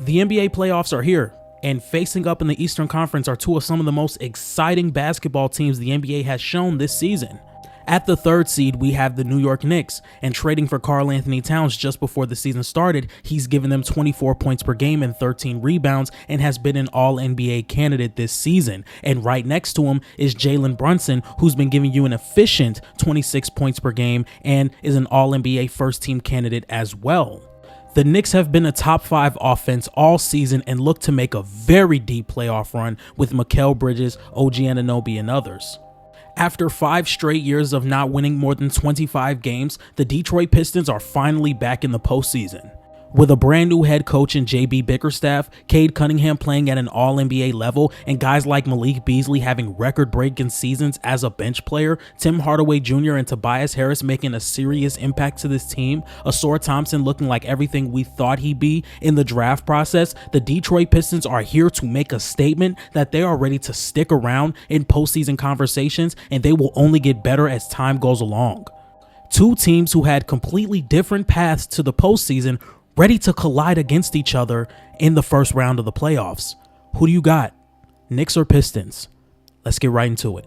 The NBA playoffs are here, and facing up in the Eastern Conference are two of some of the most exciting basketball teams the NBA has shown this season. At the third seed, we have the New York Knicks, and trading for Karl Anthony Towns just before the season started, he's given them 24 points per game and 13 rebounds and has been an All-NBA candidate this season. And right next to him is Jalen Brunson, who's been giving you an efficient 26 points per game and is an All-NBA first-team candidate as well. The Knicks have been a top 5 offense all season and look to make a very deep playoff run with Mikal Bridges, OG Anunoby, and others. After 5 straight years of not winning more than 25 games, the Detroit Pistons are finally back in the postseason. With a brand new head coach in JB Bickerstaff, Cade Cunningham playing at an All-NBA level, and guys like Malik Beasley having record-breaking seasons as a bench player, Tim Hardaway Jr. and Tobias Harris making a serious impact to this team, Ausar Thompson looking like everything we thought he'd be in the draft process, the Detroit Pistons are here to make a statement that they are ready to stick around in postseason conversations, and they will only get better as time goes along. Two teams who had completely different paths to the postseason ready to collide against each other in the first round of the playoffs. Who do you got? Knicks or Pistons? Let's get right into it.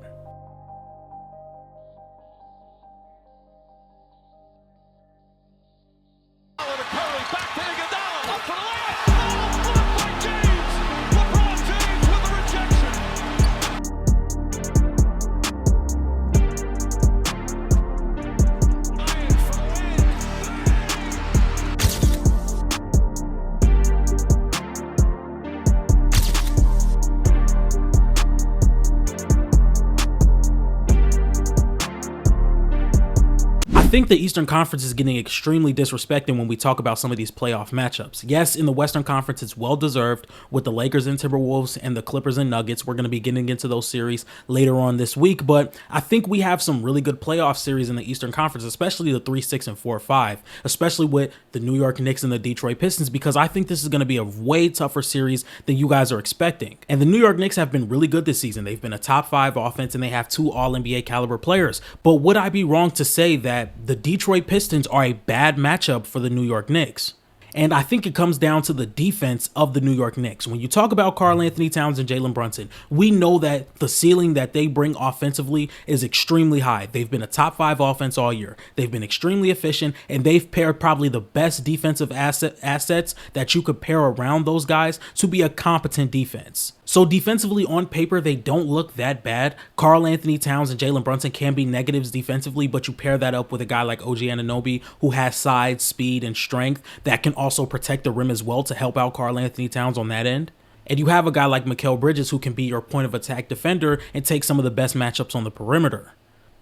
I think the Eastern Conference is getting extremely disrespected when we talk about some of these playoff matchups. Yes, in the Western Conference, it's well-deserved with the Lakers and Timberwolves and the Clippers and Nuggets. We're going to be getting into those series later on this week, but I think we have some really good playoff series in the Eastern Conference, especially the 3, 6, and 4, 5, especially with the New York Knicks and the Detroit Pistons, because I think this is going to be a way tougher series than you guys are expecting. And the New York Knicks have been really good this season. They've been a top 5 offense, and they have 2 All-NBA caliber players. But would I be wrong to say that the Detroit Pistons are a bad matchup for the New York Knicks? And I think it comes down to the defense of the New York Knicks. When you talk about Karl Anthony Towns and Jalen Brunson, we know that the ceiling that they bring offensively is extremely high. They've been a top 5 offense all year. They've been extremely efficient, and they've paired probably the best defensive assets that you could pair around those guys to be a competent defense. So defensively, on paper, they don't look that bad. Karl Anthony Towns and Jalen Brunson can be negatives defensively, but you pair that up with a guy like OG Anunoby, who has size, speed, and strength that can also protect the rim as well to help out Karl Anthony Towns on that end. And you have a guy like Mikal Bridges who can be your point of attack defender and take some of the best matchups on the perimeter.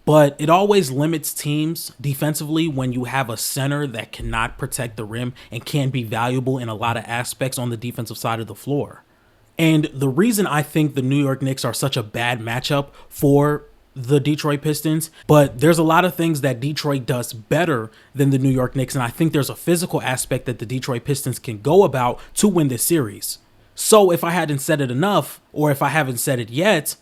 But it always limits teams defensively when you have a center that cannot protect the rim and can be valuable in a lot of aspects on the defensive side of the floor. And the reason I think the New York Knicks are such a bad matchup for the Detroit Pistons, but there's a lot of things that Detroit does better than the New York Knicks, and I think there's a physical aspect that the Detroit Pistons can go about to win this series. So if I hadn't said it enough, or if I haven't said it yet,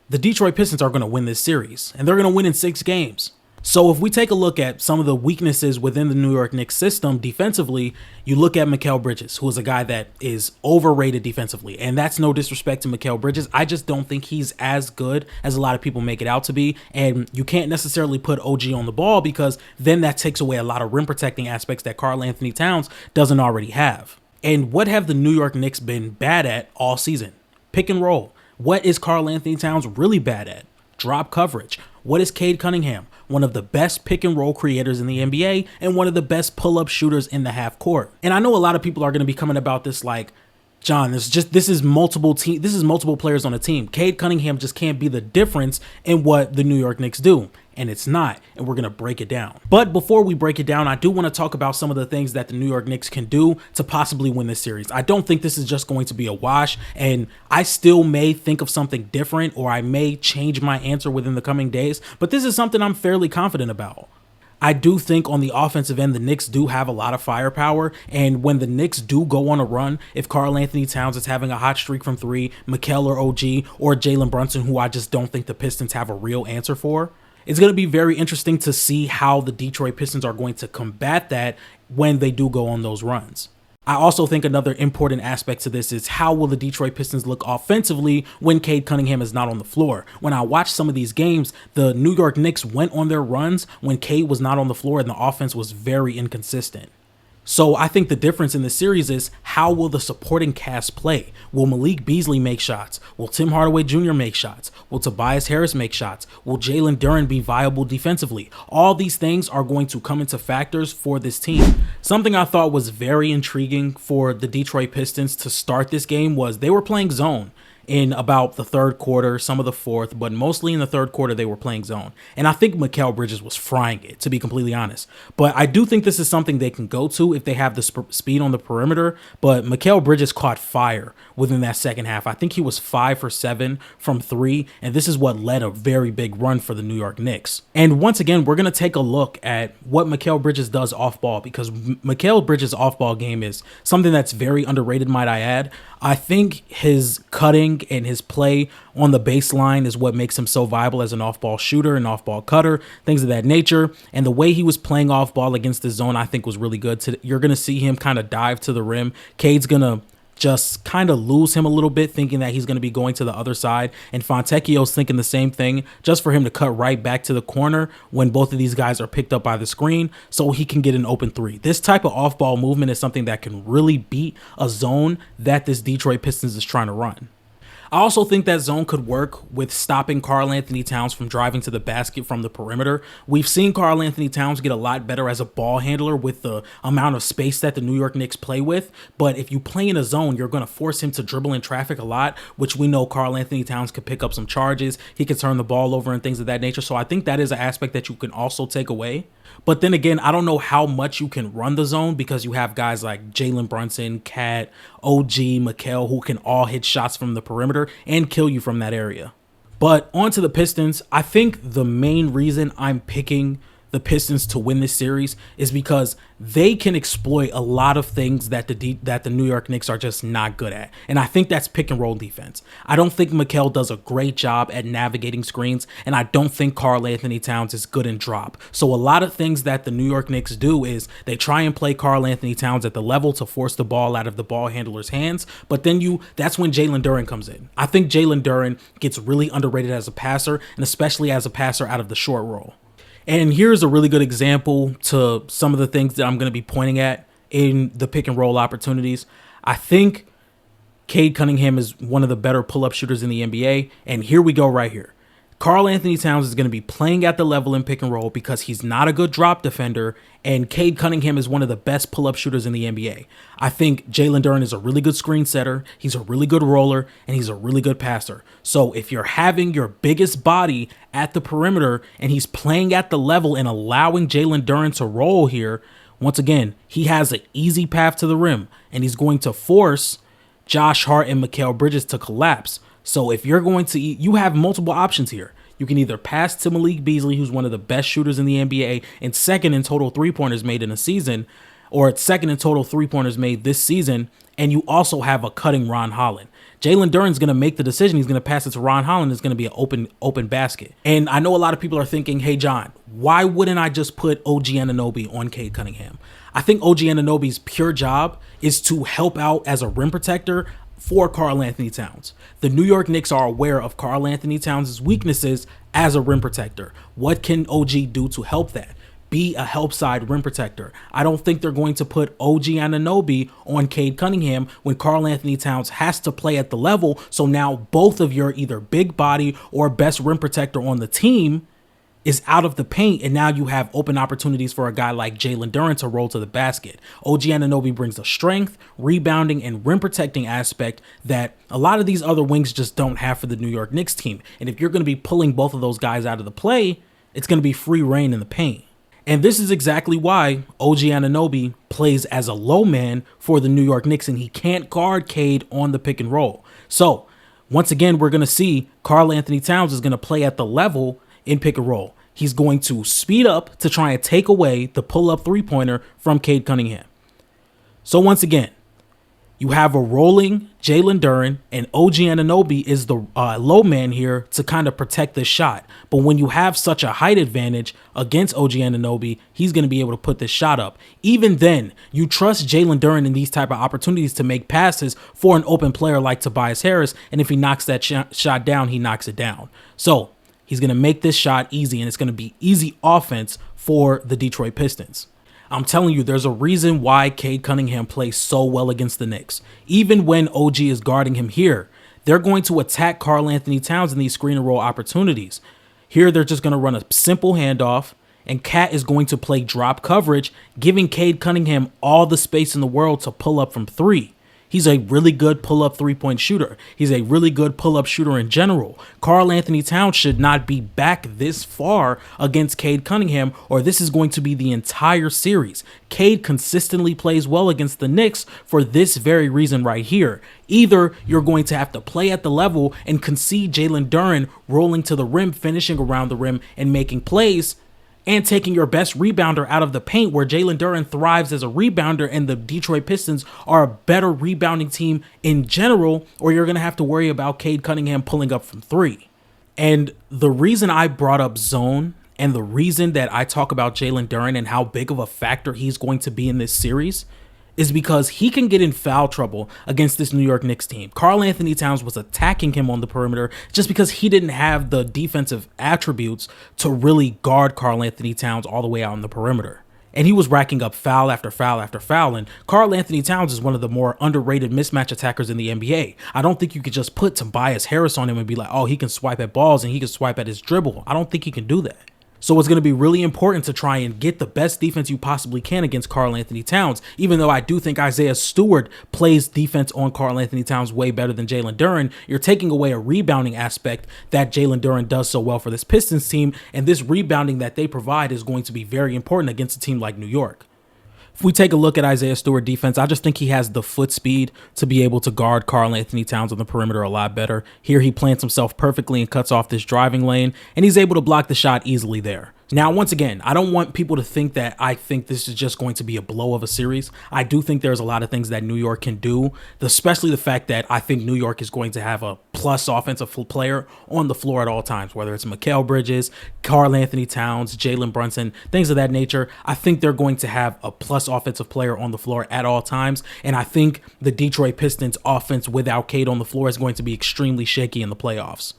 the Detroit Pistons are going to win this series, and they're going to win in 6 games. So if we take a look at some of the weaknesses within the New York Knicks system defensively, you look at Mikal Bridges, who is a guy that is overrated defensively. And that's no disrespect to Mikal Bridges. I just don't think he's as good as a lot of people make it out to be. And you can't necessarily put OG on the ball because then that takes away a lot of rim protecting aspects that Karl Anthony Towns doesn't already have. And what have the New York Knicks been bad at all season? Pick and roll. What is Karl Anthony Towns really bad at? Drop coverage. What is Cade Cunningham? One of the best pick and roll creators in the NBA and one of the best pull-up shooters in the half court. And I know a lot of people are going to be coming about this like, John, this is multiple players on a team. Cade Cunningham just can't be the difference in what the New York Knicks do. And it's not, and we're going to break it down. But before we break it down, I do want to talk about some of the things that the New York Knicks can do to possibly win this series. I don't think this is just going to be a wash, and I still may think of something different, or I may change my answer within the coming days, but this is something I'm fairly confident about. I do think on the offensive end, the Knicks do have a lot of firepower, and when the Knicks do go on a run, if Karl Anthony Towns is having a hot streak from 3, Mikal or OG, or Jalen Brunson, who I just don't think the Pistons have a real answer for, it's going to be very interesting to see how the Detroit Pistons are going to combat that when they do go on those runs. I also think another important aspect to this is how will the Detroit Pistons look offensively when Cade Cunningham is not on the floor. When I watched some of these games, the New York Knicks went on their runs when Cade was not on the floor and the offense was very inconsistent. So I think the difference in the series is how will the supporting cast play? Will Malik Beasley make shots? Will Tim Hardaway Jr. make shots? Will Tobias Harris make shots? Will Jalen Duren be viable defensively? All these things are going to come into factors for this team. Something I thought was very intriguing for the Detroit Pistons to start this game was they were playing zone in about the third quarter, some of the fourth, but mostly in the third quarter they were playing zone. And I think Mikal Bridges was frying it, to be completely honest. But I do think this is something they can go to if they have the speed on the perimeter. But Mikal Bridges caught fire within that second half. I think he was 5 for 7 from 3, and this is what led a very big run for the New York Knicks. And once again, we're going to take a look at what Mikal Bridges does off ball, because Mikal Bridges' off ball game is something that's very underrated, might I add. I think his cutting and his play on the baseline is what makes him so viable as an off-ball shooter and off-ball cutter, things of that nature. And the way he was playing off-ball against the zone, I think, was really good. You're going to see him kind of dive to the rim. Cade's going to just kind of lose him a little bit, thinking that he's going to be going to the other side. And Fontecchio's thinking the same thing, just for him to cut right back to the corner when both of these guys are picked up by the screen so he can get an open three. This type of off-ball movement is something that can really beat a zone that this Detroit Pistons is trying to run. I also think that zone could work with stopping Karl-Anthony Towns from driving to the basket from the perimeter. We've seen Karl-Anthony Towns get a lot better as a ball handler with the amount of space that the New York Knicks play with. But if you play in a zone, you're going to force him to dribble in traffic a lot, which we know Karl-Anthony Towns could pick up some charges. He could turn the ball over and things of that nature. So I think that is an aspect that you can also take away. But then again, I don't know how much you can run the zone because you have guys like Jalen Brunson, Cat, OG, Mikal, who can all hit shots from the perimeter and kill you from that area. But on to the Pistons. I think the main reason I'm picking the Pistons to win this series is because they can exploit a lot of things that the New York Knicks are just not good at. And I think that's pick and roll defense. I don't think Mikal does a great job at navigating screens, and I don't think Karl-Anthony Towns is good in drop. So a lot of things that the New York Knicks do is they try and play Karl-Anthony Towns at the level to force the ball out of the ball handler's hands, but then that's when Jalen Duren comes in. I think Jalen Duren gets really underrated as a passer, and especially as a passer out of the short roll. And here's a really good example to some of the things that I'm going to be pointing at in the pick and roll opportunities. I think Cade Cunningham is one of the better pull-up shooters in the NBA. And here we go right here. Karl-Anthony Towns is going to be playing at the level in pick and roll because he's not a good drop defender, and Cade Cunningham is one of the best pull-up shooters in the NBA. I think Jalen Duren is a really good screen setter, he's a really good roller, and he's a really good passer. So if you're having your biggest body at the perimeter and he's playing at the level and allowing Jalen Duren to roll here, once again, he has an easy path to the rim, and he's going to force Josh Hart and Mikal Bridges to collapse. So if you're going to you have multiple options here. You can either pass to Malik Beasley, who's one of the best shooters in the NBA and second in total three-pointers made in a season, or second in total three-pointers made this season, and you also have a cutting Ron Holland. Jalen Duren's going to make the decision. He's going to pass it to Ron Holland. It's going to be an open basket. And I know a lot of people are thinking, hey, John, why wouldn't I just put OG Anunoby on Cade Cunningham? I think OG Anunoby's pure job is to help out as a rim protector for Karl-Anthony Towns. The New York Knicks are aware of Karl-Anthony Towns' weaknesses as a rim protector. What can OG do to help that? Be a help side rim protector. I don't think they're going to put OG Anunoby on Cade Cunningham when Karl-Anthony Towns has to play at the level. So now both of your either big body or best rim protector on the team is out of the paint, and now you have open opportunities for a guy like Jalen Duren to roll to the basket. OG Anunoby brings a strength, rebounding, and rim protecting aspect that a lot of these other wings just don't have for the New York Knicks team. And if you're going to be pulling both of those guys out of the play, it's going to be free reign in the paint. And this is exactly why OG Anunoby plays as a low man for the New York Knicks, and he can't guard Cade on the pick and roll. So once again, we're going to see Karl-Anthony Towns is going to play at the level in pick and roll. He's going to speed up to try and take away the pull-up three-pointer from Cade Cunningham. So once again, You have a rolling Jalen Duren, and OG Anunoby is the low man here to kind of protect the shot. But when you have such a height advantage against OG Anunoby, he's going to be able to put this shot up. Even then, you trust Jalen Duren in these type of opportunities to make passes for an open player like Tobias Harris, and if he knocks that shot down, he knocks it down. So he's going to make this shot easy, and it's going to be easy offense for the Detroit Pistons. I'm telling you, there's a reason why Cade Cunningham plays so well against the Knicks. Even when OG is guarding him here, they're going to attack Karl Anthony Towns in these screen and roll opportunities. Here, they're just going to run a simple handoff, and Cat is going to play drop coverage, giving Cade Cunningham all the space in the world to pull up from three. He's a really good pull-up three-point shooter. He's a really good pull-up shooter in general. Karl Anthony Towns should not be back this far against Cade Cunningham, or this is going to be the entire series. Cade consistently plays well against the Knicks for this very reason right here. Either you're going to have to play at the level and concede Jalen Duren rolling to the rim, finishing around the rim, and making plays, and taking your best rebounder out of the paint, where Jalen Duren thrives as a rebounder and the Detroit Pistons are a better rebounding team in general, or you're going to have to worry about Cade Cunningham pulling up from three. And the reason I brought up zone and the reason that I talk about Jalen Duren and how big of a factor he's going to be in this series is because he can get in foul trouble against this New York Knicks team. Karl Anthony Towns was attacking him on the perimeter just because he didn't have the defensive attributes to really guard Karl Anthony Towns all the way out on the perimeter. And he was racking up foul after foul after foul. And Karl Anthony Towns is one of the more underrated mismatch attackers in the NBA. I don't think you could just put Tobias Harris on him and be like, oh, he can swipe at balls and he can swipe at his dribble. I don't think he can do that. So it's going to be really important to try and get the best defense you possibly can against Karl Anthony Towns, even though I do think Isaiah Stewart plays defense on Karl Anthony Towns way better than Jalen Duren. You're taking away a rebounding aspect that Jalen Duren does so well for this Pistons team, and this rebounding that they provide is going to be very important against a team like New York. If we take a look at Isaiah Stewart defense, I just think he has the foot speed to be able to guard Karl Anthony Towns on the perimeter a lot better. Here he plants himself perfectly and cuts off this driving lane, and he's able to block the shot easily there. Now, once again, I don't want people to think that I think this is just going to be a blow of a series. I do think there's a lot of things that New York can do, especially the fact that I think New York is going to have a plus offensive player on the floor at all times, whether it's Mikal Bridges, Karl Anthony Towns, Jalen Brunson, things of that nature. I think they're going to have a plus offensive player on the floor at all times, and I think the Detroit Pistons offense without Cade on the floor is going to be extremely shaky in the playoffs.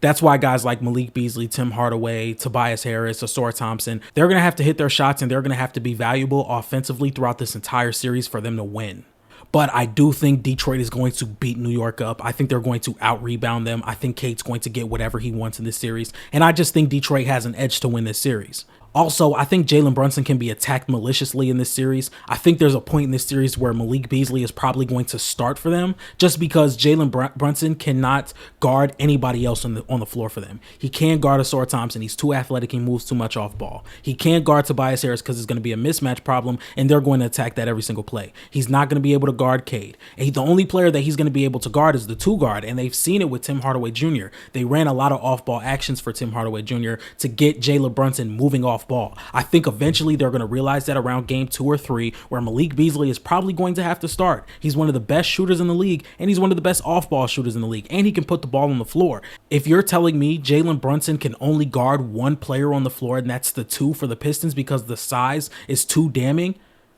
That's why guys like Malik Beasley, Tim Hardaway, Tobias Harris, Ausar Thompson, they're going to have to hit their shots and they're going to have to be valuable offensively throughout this entire series for them to win. But I do think Detroit is going to beat New York up. I think they're going to out-rebound them. I think Cade's going to get whatever he wants in this series. And I just think Detroit has an edge to win this series. Also, I think Jalen Brunson can be attacked maliciously in this series. I think there's a point in this series where Malik Beasley is probably going to start for them just because Jalen Brunson cannot guard anybody else on the floor for them. He can't guard Ausar Thompson. He's too athletic. He moves too much off ball. He can't guard Tobias Harris because it's going to be a mismatch problem, and they're going to attack that every single play. He's not going to be able to guard Cade. And the only player that he's going to be able to guard is the two guard, and they've seen it with Tim Hardaway Jr. They ran a lot of off-ball actions for Tim Hardaway Jr. to get Jalen Brunson moving off ball. I think eventually they're going to realize that around game 2 or 3, where Malik Beasley is probably going to have to start. He's one of the best shooters in the league, and he's one of the best off-ball shooters in the league, and he can put the ball on the floor. If you're telling me Jalen Brunson can only guard one player on the floor, and that's the 2 for the Pistons because the size is too damning,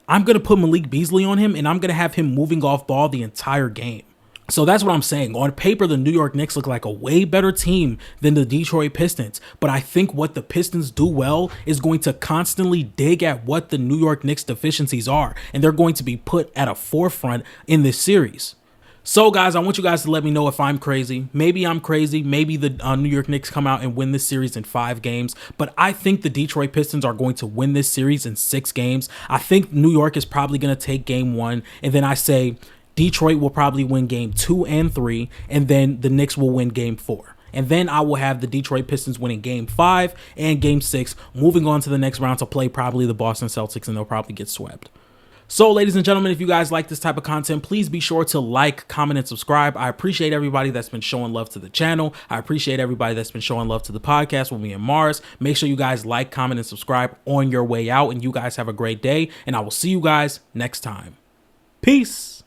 I'm going to put Malik Beasley on him, and I'm going to have him moving off ball the entire game. So that's what I'm saying. On paper, the New York Knicks look like a way better team than the Detroit Pistons. But I think what the Pistons do well is going to constantly dig at what the New York Knicks deficiencies are. And they're going to be put at a forefront in this series. So guys, I want you guys to let me know if I'm crazy. Maybe I'm crazy. Maybe the New York Knicks come out and win this series in 5 games. But I think the Detroit Pistons are going to win this series in 6 games. I think New York is probably going to take game 1. And then I say Detroit will probably win game 2 and 3, and then the Knicks will win game 4. And then I will have the Detroit Pistons winning game 5 and game 6, moving on to the next round to play probably the Boston Celtics, and they'll probably get swept. So, ladies and gentlemen, if you guys like this type of content, please be sure to like, comment, and subscribe. I appreciate everybody that's been showing love to the channel. I appreciate everybody that's been showing love to the podcast with me and Mars. Make sure you guys like, comment, and subscribe on your way out, and you guys have a great day, and I will see you guys next time. Peace.